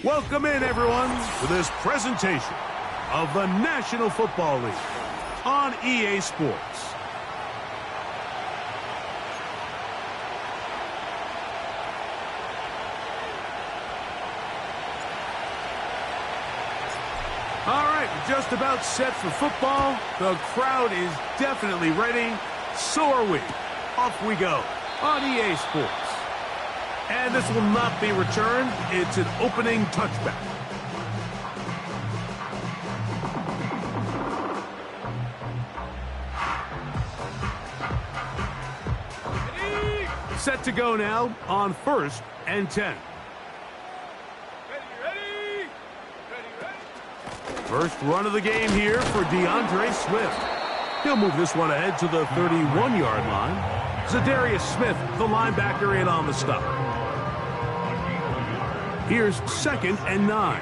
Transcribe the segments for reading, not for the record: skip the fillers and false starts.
Welcome in, everyone, to this presentation of the National Football League on EA Sports. All right, we're just about set for football. The crowd is definitely ready. So are we. Off we go on EA Sports. And this will not be returned. It's an opening touchback. Set to go now on 1st and 10. Ready. First run of the game here for DeAndre Swift. He'll move this one ahead to the 31-yard line. Zadarius Smith, the linebacker, in on the stop. Here's 2nd and 9.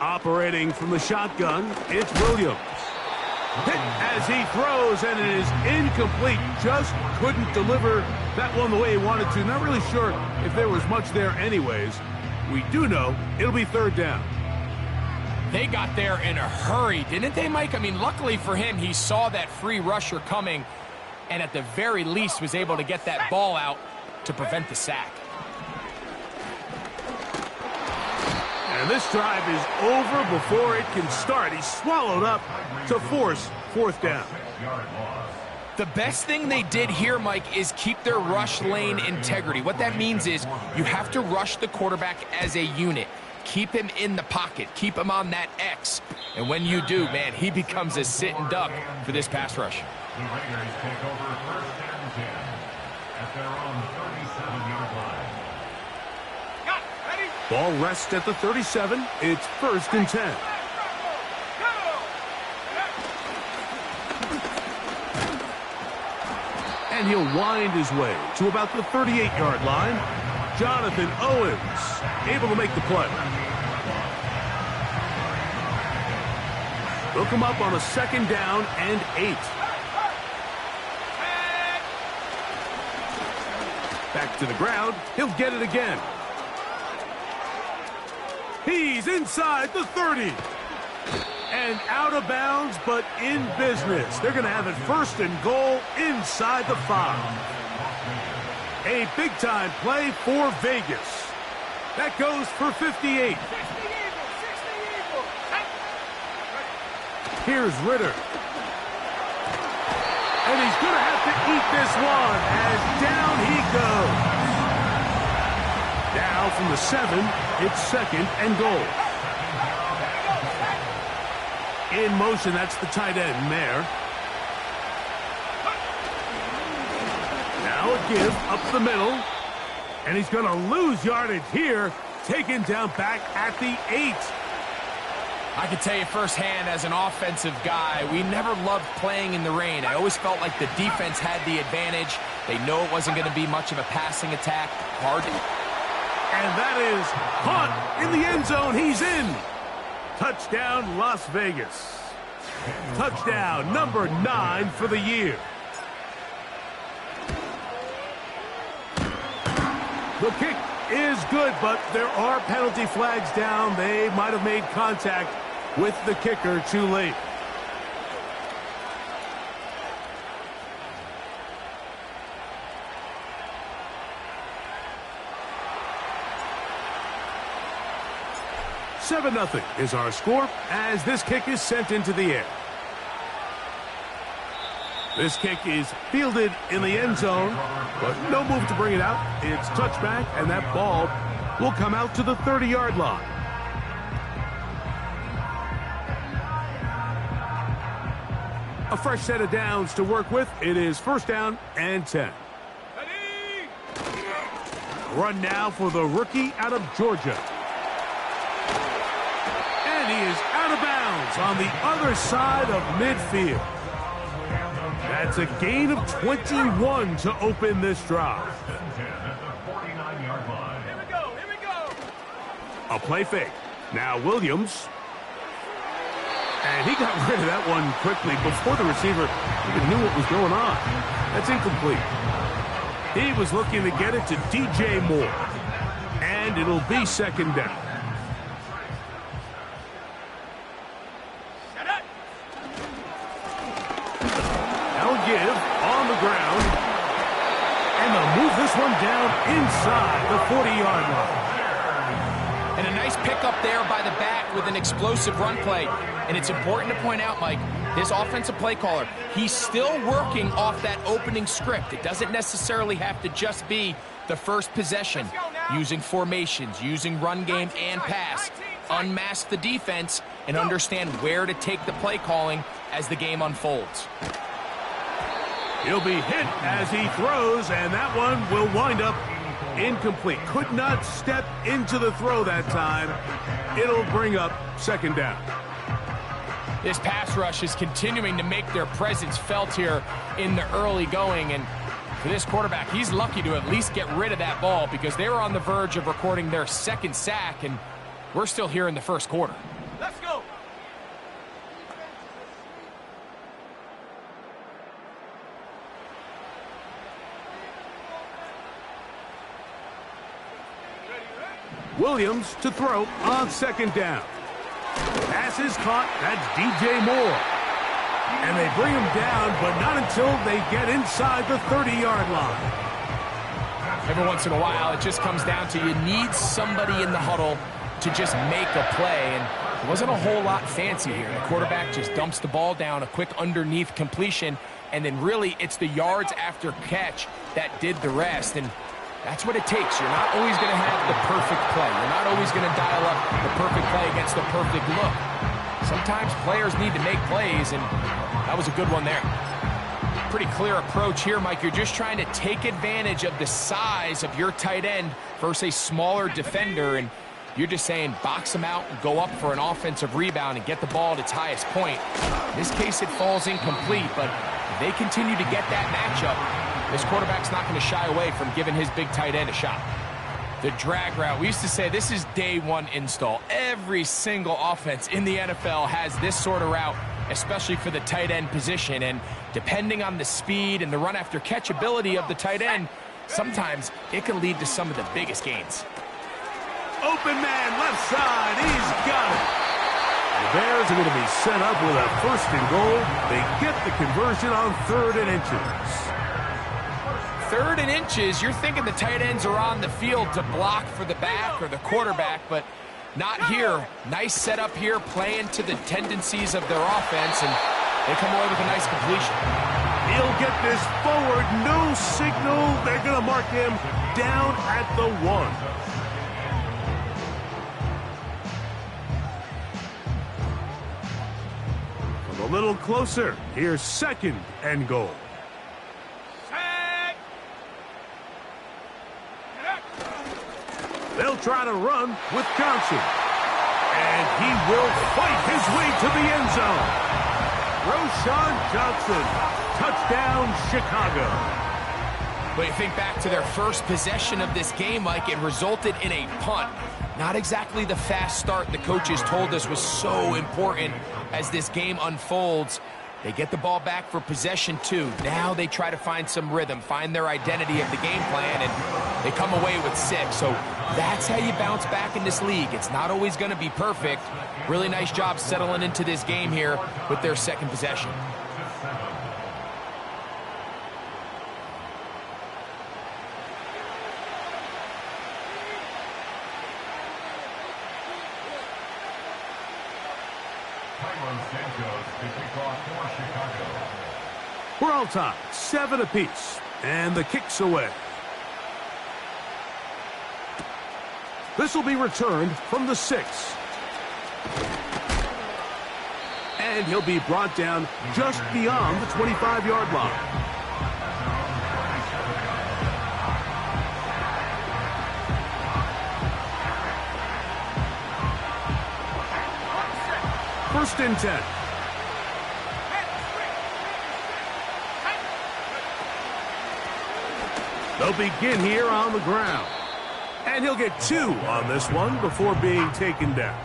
Operating from the shotgun, it's Williams. Hit as he throws, and it is incomplete. Just couldn't deliver that one the way he wanted to. Not really sure if there was much there anyways. We do know it'll be 3rd down. They got there in a hurry, didn't they, Mike? I mean, luckily for him, he saw that free rusher coming and at the very least was able to get that ball out to prevent the sack. And this drive is over before it can start. He's swallowed up to force 4th down. The best thing they did here, Mike, is keep their rush lane integrity. What that means is you have to rush the quarterback as a unit. Keep him in the pocket. Keep him on that X. And when you do, man, he becomes a sit-and duck for this pass rush. The Raiders take over 1st and 10 at their own 37-yard line. Ball rests at the 37. It's 1st and 10. And he'll wind his way to about the 38-yard line. Jonathan Owens able to make the play. Look him up on a 2nd down and 8. Back to the ground. He'll get it again. He's inside the 30. And out of bounds, but in business. They're going to have it 1st and goal inside the 5. A big-time play for Vegas. That goes for 58. Here's Ritter. And he's going to have to eat this one as down he goes. Now from the 7, it's 2nd and goal. In motion, that's the tight end, Mayer. Now a give up the middle. And he's going to lose yardage here. Taken down back at the 8. I can tell you firsthand as an offensive guy, we never loved playing in the rain. I always felt like the defense had the advantage. They know it wasn't going to be much of a passing attack. Hard to... And that is caught in the end zone. He's in. Touchdown, Las Vegas. Touchdown number 9 for the year. The kick is good, but there are penalty flags down. They might have made contact with the kicker too late. "7-0 is our score as this kick is sent into the air. This kick is fielded in the end zone, but no move to bring it out. It's touchback, and that ball will come out to the 30-yard line. A fresh set of downs to work with. It is 1st down and 10. Run now for the rookie out of Georgia. And he is out of bounds on the other side of midfield. That's a gain of 21 to open this drive. A play fake. Now Williams. And he got rid of that one quickly before the receiver even knew what was going on. That's incomplete. He was looking to get it to DJ Moore. And it'll be second down. Now a give on the ground. And they'll move this one down inside the 40-yard line. And a nice pickup there by the back with an explosive run play. And it's important to point out, Mike, his offensive play caller, he's still working off that opening script. It doesn't necessarily have to just be the first possession. Using formations, using run game and pass. Unmask the defense and understand where to take the play calling as the game unfolds. He'll be hit as he throws, and that one will wind up incomplete. Could not step into the throw that time. It'll bring up second down. This pass rush is continuing to make their presence felt here in the early going. And for this quarterback, he's lucky to at least get rid of that ball because they were on the verge of recording their second sack, and we're still here in the first quarter. Let's go. Williams to throw on second down. Pass is caught. That's DJ Moore. And they bring him down, but not until they get inside the 30-yard line. Every once in a while, it just comes down to you need somebody in the huddle to just make a play. And it wasn't a whole lot fancy here. The quarterback just dumps the ball down, a quick underneath completion, and then really it's the yards after catch that did the rest. And that's what it takes. You're not always going to have the perfect play. You're not always going to dial up the perfect play against the perfect look. Sometimes players need to make plays, and that was a good one there. Pretty clear approach here, Mike. You're just trying to take advantage of the size of your tight end versus a smaller defender, and you're just saying box him out and go up for an offensive rebound and get the ball at its highest point. In this case, it falls incomplete, but if they continue to get that matchup, this quarterback's not going to shy away from giving his big tight end a shot. The drag route. We used to say this is day one install. Every single offense in the NFL has this sort of route, especially for the tight end position. And depending on the speed and the run after catch ability of the tight end, sometimes it can lead to some of the biggest gains. Open man, left side. He's got it. The Bears are going to be set up with a first and goal. They get the conversion on 3rd and inches. 3rd and inches, you're thinking the tight ends are on the field to block for the back or the quarterback, but not here. Nice setup here, playing to the tendencies of their offense, and they come away with a nice completion. He'll get this forward, no signal. They're going to mark him down at the 1. From a little closer, here's 2nd and goal. They'll try to run with Johnson. And he will fight his way to the end zone. Roschon Johnson. Touchdown, Chicago. But you think back to their first possession of this game, Mike, it resulted in a punt. Not exactly the fast start the coaches told us was so important as this game unfolds. They get the ball back for possession 2. Now they try to find some rhythm, find their identity of the game plan, and they come away with 6. So that's how you bounce back in this league. It's not always going to be perfect. Really nice job settling into this game here with their 2nd possession. We're all tied, 7 apiece, and the kick's away. This will be returned from the 6. And he'll be brought down just beyond the 25-yard line. First and 10. They'll begin here on the ground. And he'll get 2 on this one before being taken down.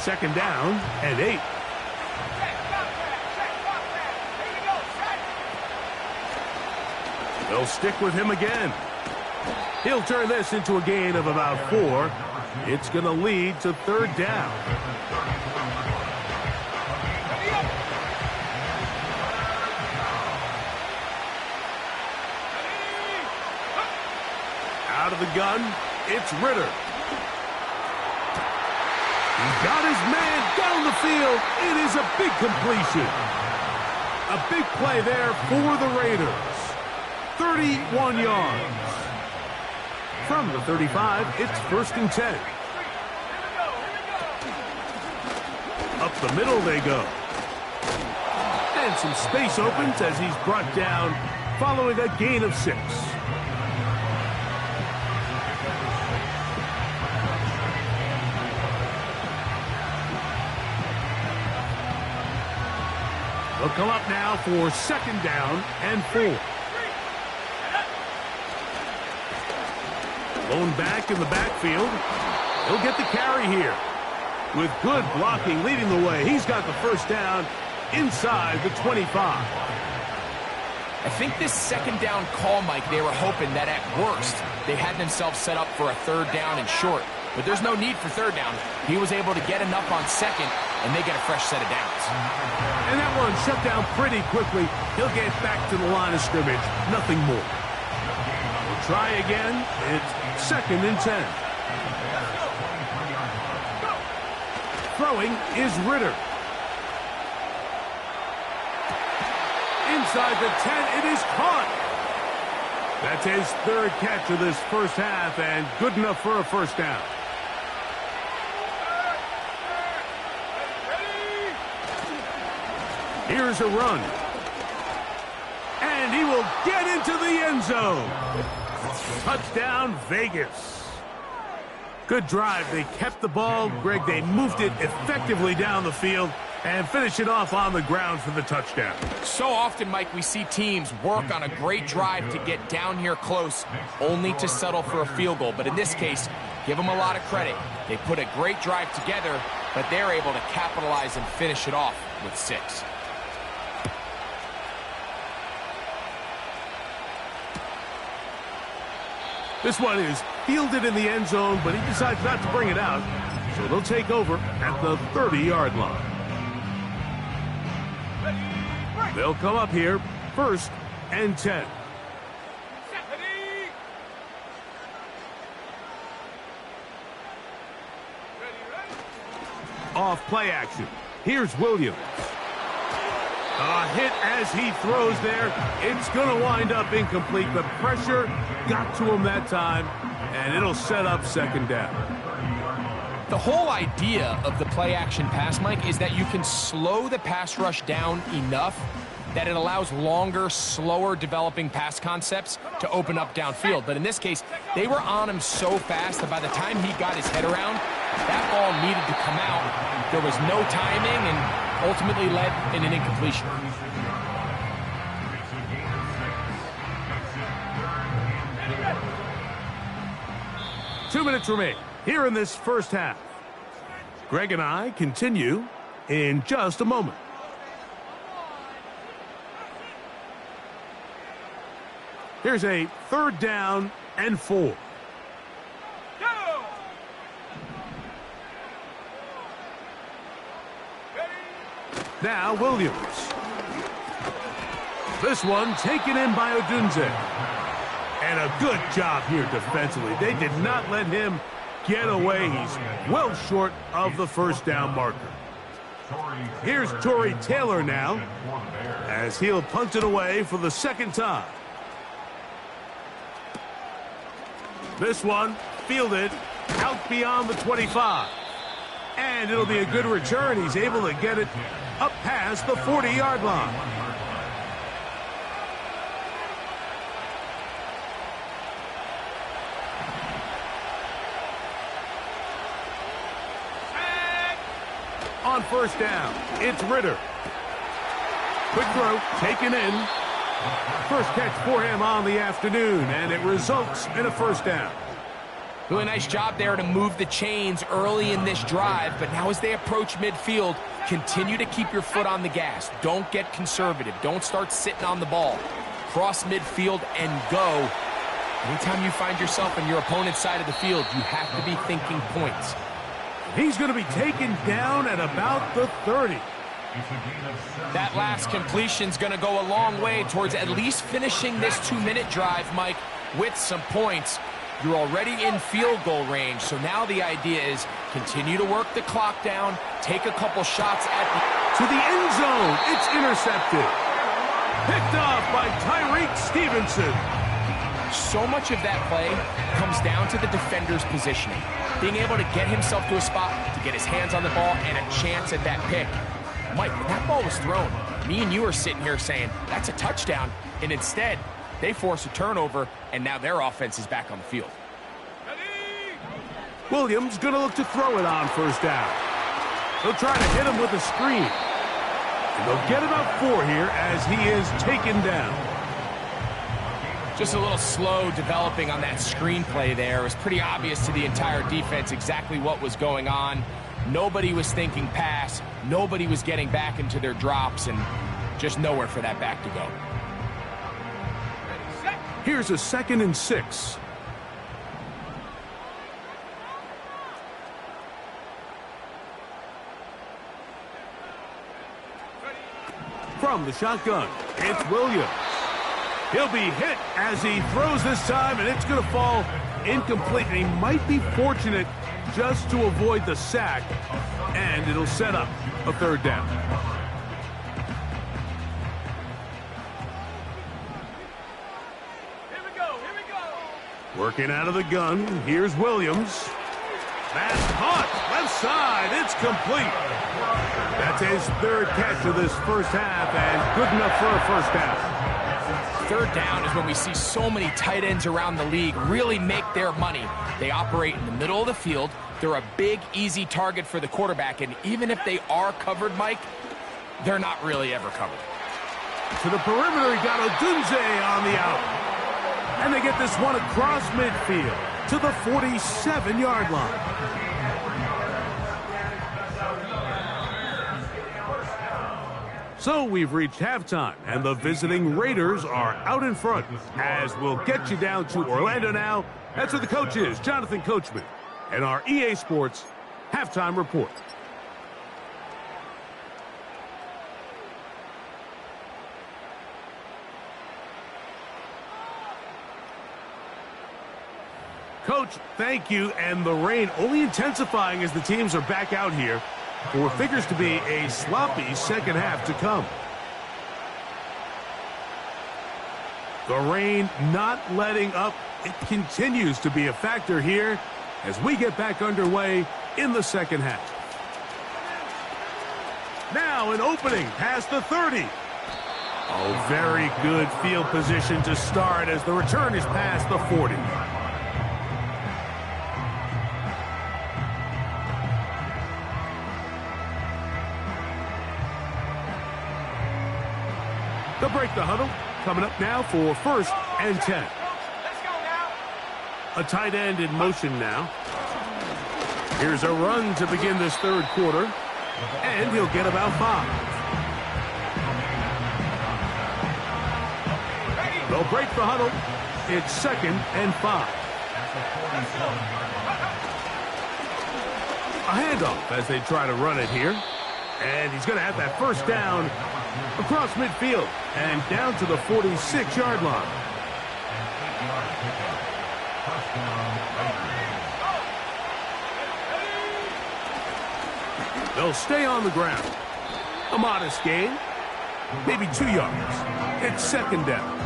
Second down and 8. They'll stick with him again. He'll turn this into a gain of about 4. It's going to lead to third down. Out of the gun, it's Ritter. He got his man down the field. It is a big completion. A big play there for the Raiders. 31 yards. From the 35, it's 1st and 10. Up the middle they go. And some space opens as he's brought down following a gain of 6. They'll come up now for 2nd down and 4. Lone back in the backfield. He'll get the carry here. With good blocking leading the way, he's got the 1st down inside the 25. I think this 2nd down call, Mike, they were hoping that at worst they had themselves set up for a 3rd down and short. But there's no need for 3rd down. He was able to get enough on 2nd, and they get a fresh set of downs. And that one shut down pretty quickly. He'll get back to the line of scrimmage. Nothing more. We'll try again. It's 2nd and 10. Throwing is Ritter. Inside the 10, it is caught. That's his 3rd catch of this first half, and good enough for a 1st down. Here's a run. And he will get into the end zone. Touchdown, Vegas. Good drive. They kept the ball. Greg, they moved it effectively down the field and finish it off on the ground for the touchdown. So often, Mike, we see teams work on a great drive to get down here close, only to settle for a field goal. But in this case, give them a lot of credit. They put a great drive together, but they're able to capitalize and finish it off with 6. This one is fielded in the end zone, but he decides not to bring it out. So they'll take over at the 30-yard line. They'll come up here, 1st and 10. Off play action. Here's Williams. A hit as he throws there. It's going to wind up incomplete. The pressure got to him that time, and it'll set up 2nd down. The whole idea of the play-action pass, Mike, is that you can slow the pass rush down enough that it allows longer, slower developing pass concepts to open up downfield. But in this case, they were on him so fast that by the time he got his head around, that ball needed to come out. There was no timing and ultimately led in an incompletion. Two minutes remain here in this first half. Greg and I continue in just a moment. Here's a 3rd down and 4. Now Williams. This one taken in by Odunze. And a good job here defensively. They did not let him get away. He's well short of the 1st down marker. Here's Torrey Taylor now as he'll punt it away for the 2nd time. This one fielded out beyond the 25. And it'll be a good return. He's able to get it up past the 40-yard line. On 1st down, it's Ritter. Quick throw, taken in. First catch for him on the afternoon, and it results in a first down. Really nice job there to move the chains early in this drive, but now as they approach midfield, continue to keep your foot on the gas. Don't get conservative. Don't start sitting on the ball. Cross midfield and go. Anytime you find yourself on your opponent's side of the field, you have to be thinking points. He's going to be taken down at about the 30. That last completion's going to go a long way towards at least finishing this 2-minute drive, Mike, with some points. You're already in field goal range, so now the idea is continue to work the clock down, take a couple shots at to the end zone. It's intercepted. Picked off by Tyreek Stevenson. So much of that play comes down to the defender's positioning. Being able to get himself to a spot, to get his hands on the ball, and a chance at that pick. Mike, when that ball was thrown, me and you are sitting here saying, that's a touchdown, and instead, they force a turnover, and now their offense is back on the field. Williams going to look to throw it on first down. He'll try to hit him with a screen. And they'll get about 4 here as he is taken down. Just a little slow developing on that screenplay there. It was pretty obvious to the entire defense exactly what was going on. Nobody was thinking pass. Nobody was getting back into their drops, and just nowhere for that back to go. Here's a 2nd and 6. From the shotgun, it's Williams. He'll be hit as he throws this time, and it's going to fall incomplete. And he might be fortunate just to avoid the sack, and it'll set up a 3rd down. Here we go. Working out of the gun, here's Williams. That's caught, left side, it's complete. That's his 3rd catch of this first half, and good enough for a first down. 3rd down is when we see so many tight ends around the league really make their money. They operate in the middle of the field. They're a big, easy target for the quarterback, and even if they are covered, Mike, they're not really ever covered. To the perimeter, he got Odunze on the out. And they get this one across midfield to the 47-yard line. So we've reached halftime, and the visiting Raiders are out in front. As we'll get you down to Orlando now, that's where the coach is, Jonathan Coachman, and our EA Sports Halftime Report. Coach, thank you, and the rain only intensifying as the teams are back out here for what figures to be a sloppy second half to come. The rain not letting up. It continues to be a factor here as we get back underway in the second half. Now an opening past the 30. Oh, very good field position to start as the return is past the 40. They'll break the huddle. Coming up now for 1st and 10. Let's go now. A tight end in motion now. Here's a run to begin this 3rd quarter. And he'll get about 5. They'll break the huddle. It's 2nd and 5. A handoff as they try to run it here. And he's going to have that first down across midfield and down to the 46-yard line. They'll stay on the ground. A modest gain, maybe 2 yards. It's 2nd down.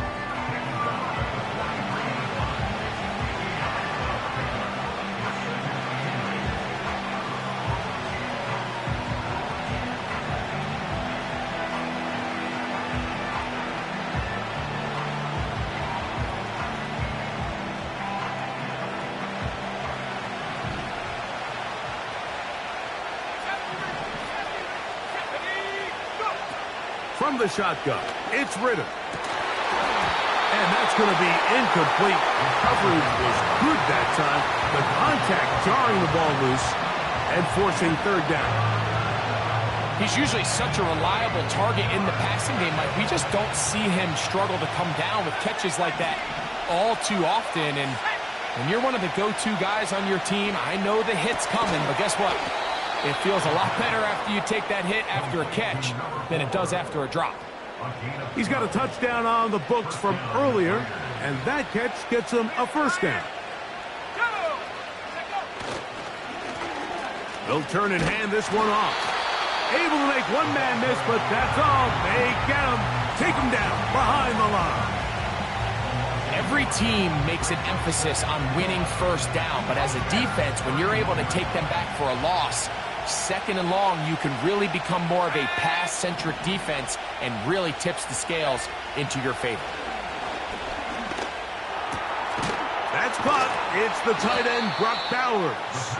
from the shotgun. It's Ritter. And that's going to be incomplete. Coverage was good that time. The contact jarring the ball loose and forcing third down. He's usually such a reliable target in the passing game, Mike. We just don't see him struggle to come down with catches like that all too often. And when you're one of the go-to guys on your team, I know the hit's coming, but guess what? It feels a lot better after you take that hit after a catch than it does after a drop. He's got a touchdown on the books from earlier, and that catch gets him a first down. They'll turn and hand this one off. Able to make one man miss, but that's all. They get him. Take him down behind the line. Every team makes an emphasis on winning first down, but as a defense, when you're able to take them back for a loss, second and long, you can really become more of a pass-centric defense and really tips the scales into your favor. That's caught. It's the tight end, Brock Bowers.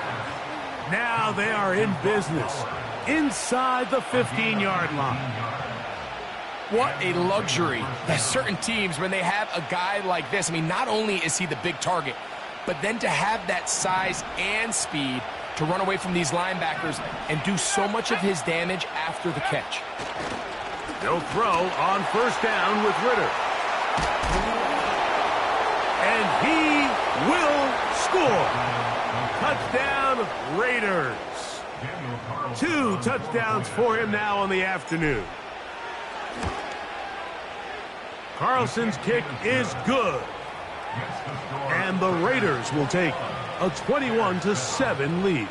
Now they are in business inside the 15-yard line. What a luxury. There's certain teams, when they have a guy like this, I mean, not only is he the big target, but then to have that size and speed to run away from these linebackers and do so much of his damage after the catch. They'll throw on first down with Ritter. And he will score. Touchdown, Raiders. 2 touchdowns for him now on the afternoon. Carlson's kick is good. And the Raiders will take a 21-7 lead.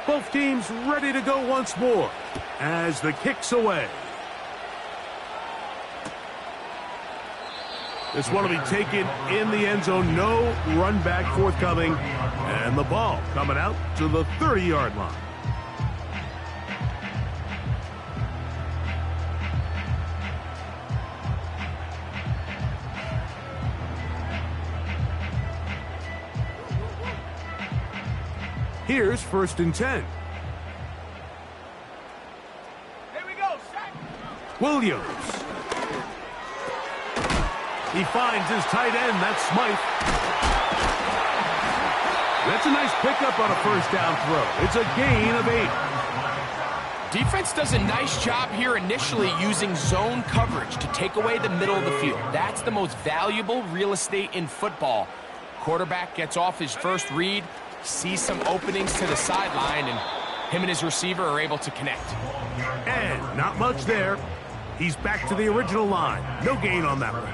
Both teams ready to go once more as the kick's away. This one will be taken in the end zone. No run back forthcoming. And the ball coming out to the 30-yard line. Here's first and 10. Here we go, sack. Williams. He finds his tight end. That's Smythe. That's a nice pickup on a first down throw. It's a gain of 8. Defense does a nice job here initially using zone coverage to take away the middle of the field. That's the most valuable real estate in football. Quarterback gets off his first read, sees some openings to the sideline, and him and his receiver are able to connect. And not much there. He's back to the original line. No gain on that one.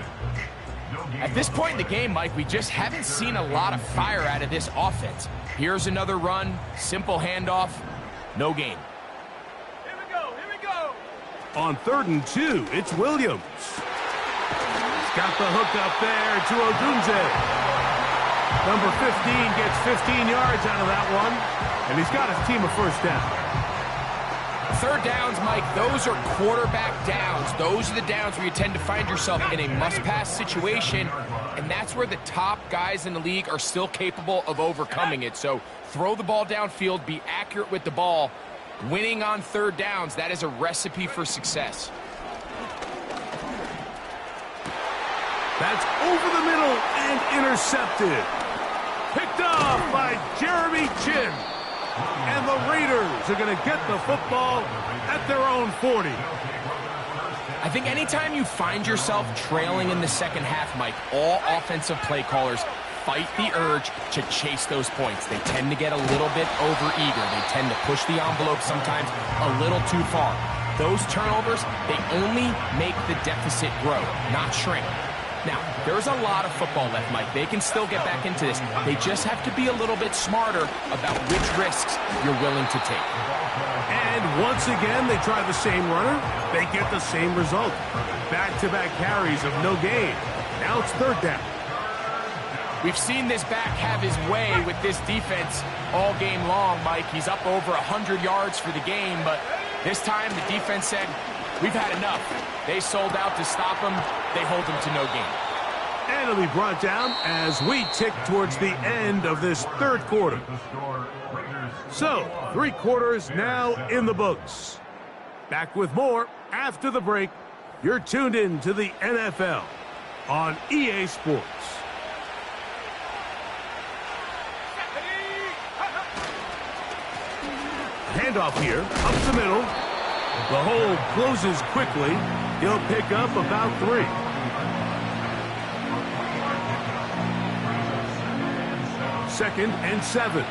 At this point in the game, Mike, we just haven't seen a lot of fire out of this offense. Here's another run, simple handoff, no gain. Here we go, here we go. On 3rd and 2, it's Williams. He's got the hook up there to Odunze. Number 15 gets 15 yards out of that one, and he's got his team a first down. Third downs, Mike, those are quarterback downs. Those are the downs where you tend to find yourself in a must-pass situation, and that's where the top guys in the league are still capable of overcoming it. So throw the ball downfield, be accurate with the ball. Winning on third downs, that is a recipe for success. That's over the middle and intercepted. Picked off by Jeremy Chin. And the Raiders are going to get the football at their own 40. I think anytime you find yourself trailing in the second half, Mike, all offensive play callers fight the urge to chase those points. They tend to get a little bit overeager. They tend to push the envelope sometimes a little too far. Those turnovers, they only make the deficit grow, not shrink. Now, there's a lot of football left, Mike. They can still get back into this. They just have to be a little bit smarter about which risks you're willing to take. And once again, they try the same runner. They get the same result. Back-to-back carries of no gain. Now it's third down. We've seen this back have his way with this defense all game long, Mike. He's up over 100 yards for the game, but this time the defense said, we've had enough. They sold out to stop him. They hold him to no gain. And it'll be brought down as we tick towards the end of this third quarter. So, 3 quarters now in the books. Back with more after the break. You're tuned in to the NFL on EA Sports. Handoff here, up the middle. The hole closes quickly. He'll pick up about 3. Second and 7.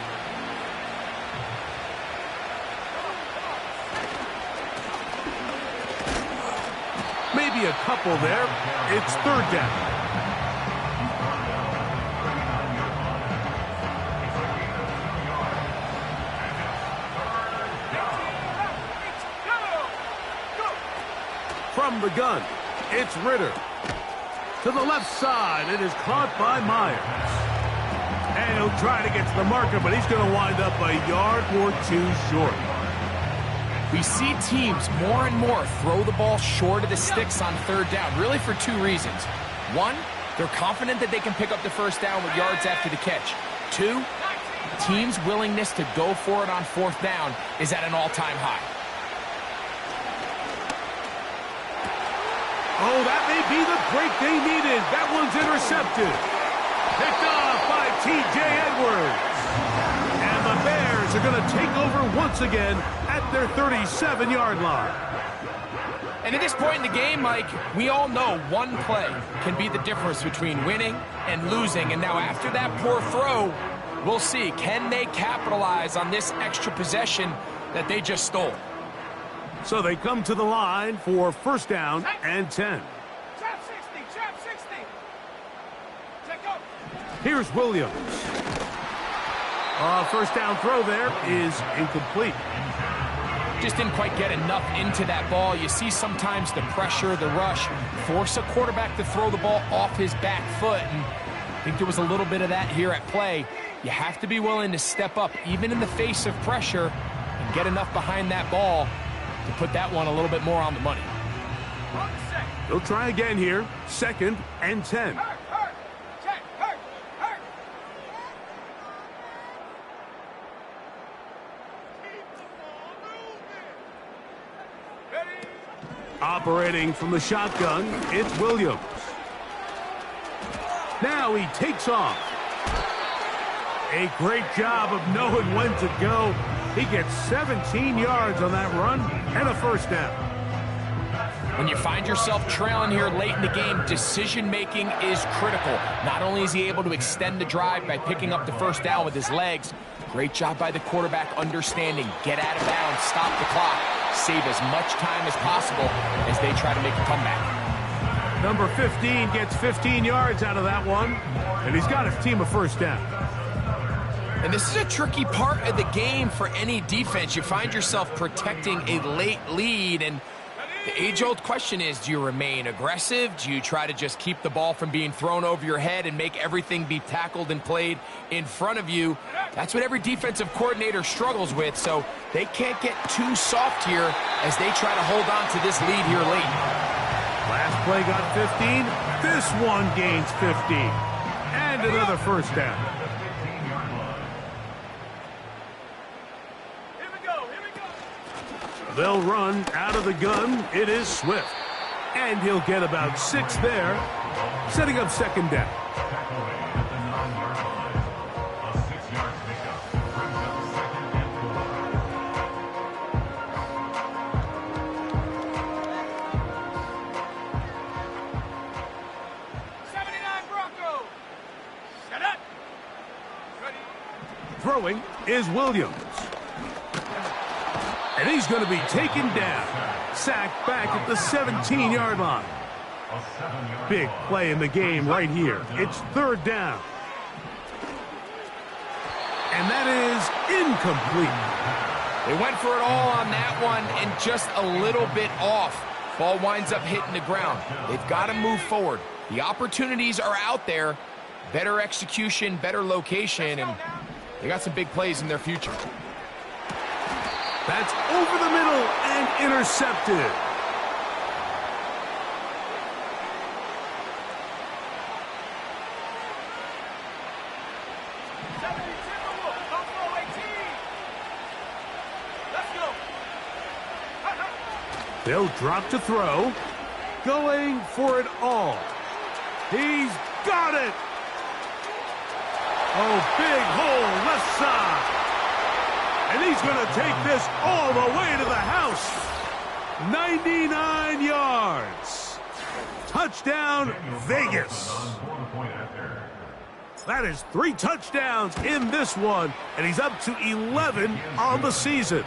Maybe a couple there. It's 3rd down. From the gun, it's Ritter. To the left side, it is caught by Myers. And he'll try to get to the marker, but he's going to wind up a yard or 2 short. We see teams more and more throw the ball short of the sticks on 3rd down, really for 2 reasons. 1, they're confident that they can pick up the 1st down with yards after the catch. 2, teams' willingness to go for it on 4th down is at an all-time high. Oh, that may be the break they needed. That one's intercepted. Picked off by T.J. Edwards. And the Bears are going to take over once again at their 37-yard line. And at this point in the game, Mike, we all know one play can be the difference between winning and losing. And now after that poor throw, we'll see, can they capitalize on this extra possession that they just stole? So they come to the line for 1st down and 10. Trap 60, trap 60. Check up. Here's Williams. 1st down throw there is incomplete. Just didn't quite get enough into that ball. You see sometimes the pressure, the rush, force a quarterback to throw the ball off his back foot. And I think there was a little bit of that here at play. You have to be willing to step up, even in the face of pressure, and get enough behind that ball to put that one a little bit more on the money. They'll try again here. 2nd and 10. Hurt. Check. Hurt. Keep the ball moving. Ready? Operating from the shotgun, it's Williams. Now he takes off. A great job of knowing when to go. He gets 17 yards on that run and a 1st down. When you find yourself trailing here late in the game, decision-making is critical. Not only is he able to extend the drive by picking up the 1st down with his legs, great job by the quarterback understanding, get out of bounds, stop the clock, save as much time as possible as they try to make a comeback. Number 15 gets 15 yards out of that one, and he's got his team a 1st down. And this is a tricky part of the game for any defense. You find yourself protecting a late lead, and the age-old question is, do you remain aggressive? Do you try to just keep the ball from being thrown over your head and make everything be tackled and played in front of you? That's what every defensive coordinator struggles with, so they can't get too soft here as they try to hold on to this lead here late. Last play got 15. This one gains 15. And another 1st down. They'll run out of the gun. It is Swift. And he'll get about 6 there, setting up 2nd down. Throwing is Williams. And he's going to be taken down. Sacked back at the 17-yard line. Big play in the game right here. It's 3rd down. And that is incomplete. They went for it all on that one and just a little bit off. Ball winds up hitting the ground. They've got to move forward. The opportunities are out there. Better execution, better location, and they got some big plays in their future. That's over the middle and intercepted. They'll drop to throw. Going for it all. He's got it. Oh, big hole left side. And he's going to take this all the way to the house. 99 yards. Touchdown, Vegas. That is 3 touchdowns in this one, and he's up to 11 on the season.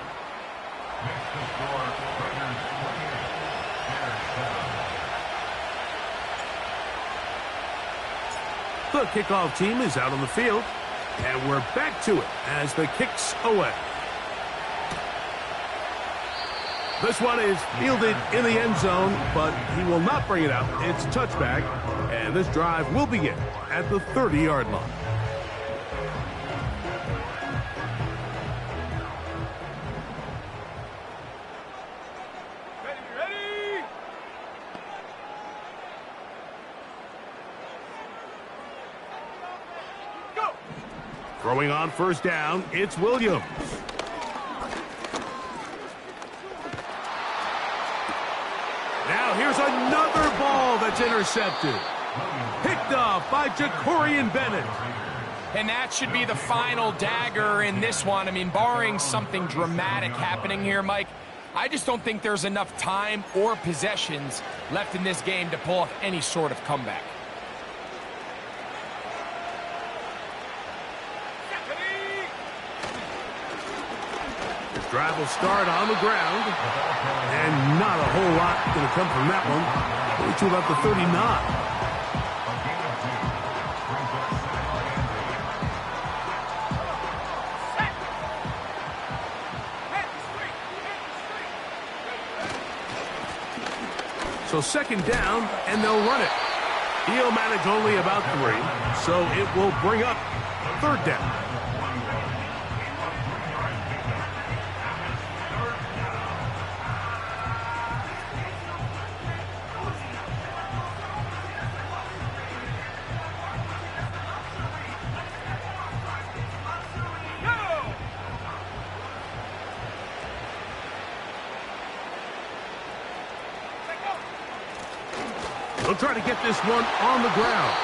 The kickoff team is out on the field, and we're back to it as the kick's away. This one is fielded in the end zone, but he will not bring it out. It's touchback, and this drive will begin at the 30-yard line. Ready? Go! Throwing on first down, it's Williams. Now here's another ball that's intercepted. Picked off by Jacorian Bennett. And that should be the final dagger in this one. I mean, barring something dramatic happening here, Mike, I just don't think there's enough time or possessions left in this game to pull off any sort of comeback. This drive will start on the ground. And not a whole lot going to come from that one. Only to about the 39. So second down, and they'll run it. He'll manage only about 3, so it will bring up third down. They'll try to get this one on the ground.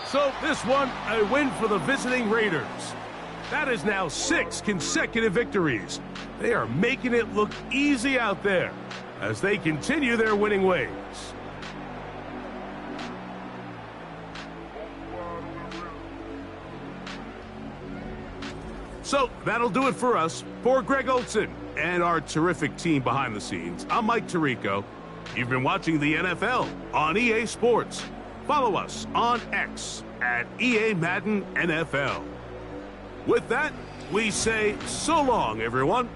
So this one, a win for the visiting Raiders. That is now 6 consecutive victories. They are making it look easy out there as they continue their winning ways. So that'll do it for us. For Greg Olson and our terrific team behind the scenes, I'm Mike Tirico. You've been watching the NFL on EA Sports. Follow us on X at EA Madden NFL. With that, we say so long, everyone.